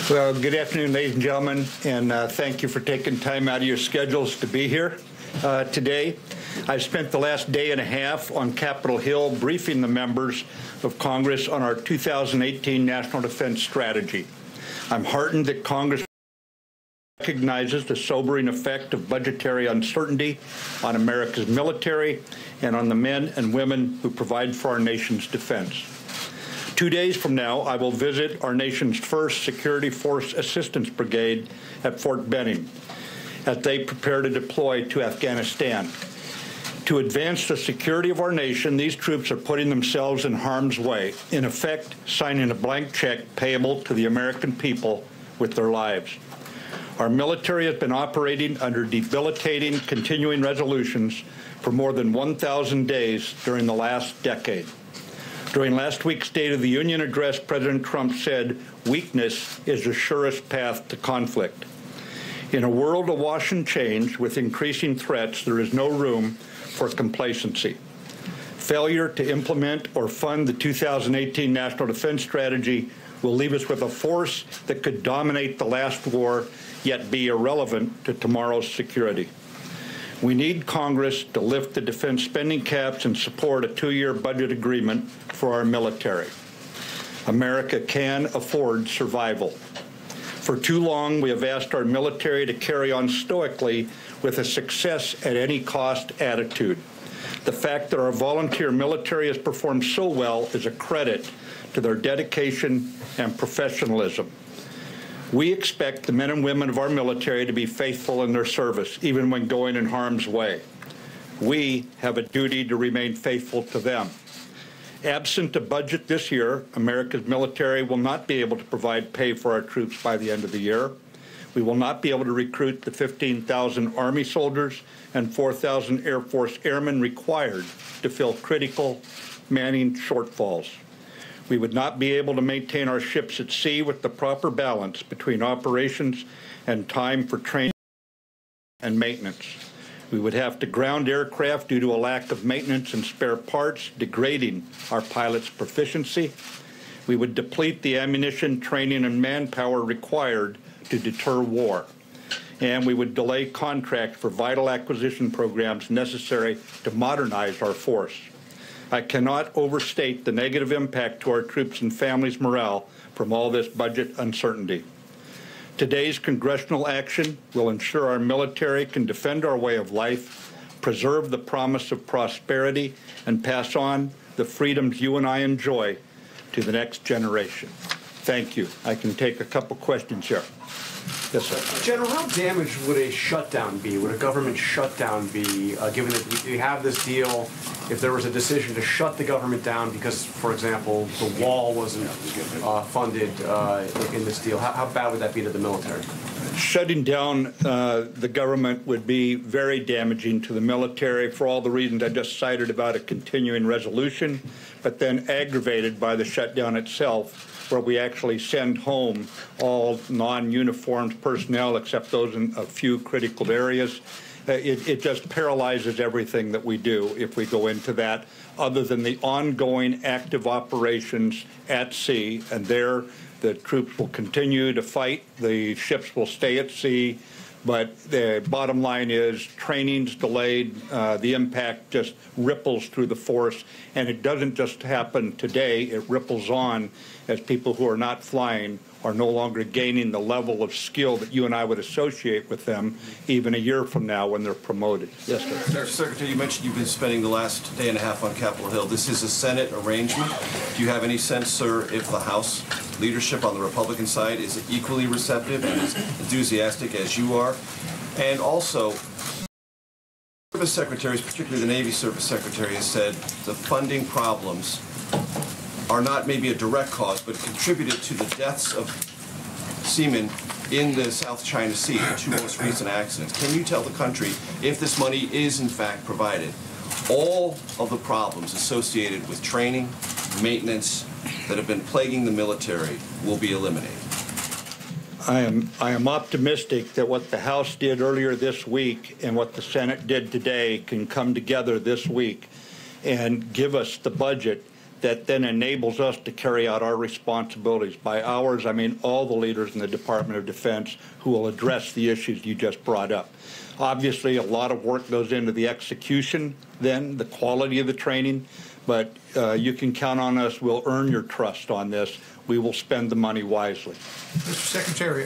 Well, good afternoon, ladies and gentlemen, and thank you for taking time out of your schedules to be here today. I've spent the last day and a half on Capitol Hill briefing the members of Congress on our 2018 National Defense Strategy. I'm heartened that Congress recognizes the sobering effect of budgetary uncertainty on America's military and on the men and women who provide for our nation's defense. 2 days from now, I will visit our nation's first Security Force Assistance Brigade at Fort Benning as they prepare to deploy to Afghanistan. To advance the security of our nation, these troops are putting themselves in harm's way, in effect, signing a blank check payable to the American people with their lives. Our military has been operating under debilitating continuing resolutions for more than 1,000 days during the last decade. During last week's State of the Union address, President Trump said, "Weakness is the surest path to conflict." In a world awash in change with increasing threats, there is no room for complacency. Failure to implement or fund the 2018 National Defense Strategy will leave us with a force that could dominate the last war, yet be irrelevant to tomorrow's security. We need Congress to lift the defense spending caps and support a 2-year budget agreement for our military. America can afford survival. For too long, we have asked our military to carry on stoically with a success at any cost attitude. The fact that our volunteer military has performed so well is a credit to their dedication and professionalism. We expect the men and women of our military to be faithful in their service, even when going in harm's way. We have a duty to remain faithful to them. Absent a budget this year, America's military will not be able to provide pay for our troops by the end of the year. We will not be able to recruit the 15,000 Army soldiers and 4,000 Air Force airmen required to fill critical manning shortfalls. We would not be able to maintain our ships at sea with the proper balance between operations and time for training and maintenance. We would have to ground aircraft due to a lack of maintenance and spare parts, degrading our pilots' proficiency. We would deplete the ammunition, training, and manpower required to deter war. And we would delay contracts for vital acquisition programs necessary to modernize our force. I cannot overstate the negative impact to our troops and families' morale from all this budget uncertainty. Today's congressional action will ensure our military can defend our way of life, preserve the promise of prosperity, and pass on the freedoms you and I enjoy to the next generation. Thank you. I can take a couple questions here. Yes, sir. General, how damaged would a shutdown be? Would a government shutdown be, given that we have this deal, if there was a decision to shut the government down because, for example, the wall wasn't funded in this deal? How bad would that be to the military? Shutting down the government would be very damaging to the military for all the reasons I just cited about a continuing resolution, but then aggravated by the shutdown itself, where we actually send home all non-uniformed personnel except those in a few critical areas. It just paralyzes everything that we do if we go into that, other than the ongoing active operations at sea. And there, the troops will continue to fight. The ships will stay at sea. But the bottom line is training's delayed. The impact just ripples through the force. And it doesn't just happen today. It ripples on as people who are not flying are no longer gaining the level of skill that you and I would associate with them even a year from now when they're promoted. Yes, sir. Secretary, you mentioned you've been spending the last day and a half on Capitol Hill. This is a Senate arrangement. Do you have any sense, sir, if the House leadership on the Republican side is equally receptive and as enthusiastic as you are? And also, service secretaries, particularly the Navy Service Secretary, has said the funding problems are not maybe a direct cause, but contributed to the deaths of seamen in the South China Sea, the two most recent accidents. Can you tell the country, if this money is in fact provided, all of the problems associated with training, maintenance that have been plaguing the military will be eliminated? I am optimistic that what the House did earlier this week and what the Senate did today can come together this week and give us the budget that then enables us to carry out our responsibilities. By ours, I mean all the leaders in the Department of Defense who will address the issues you just brought up. Obviously, a lot of work goes into the execution, then the quality of the training, but you can count on us. We'll earn your trust on this. We will spend the money wisely. Mr. Secretary,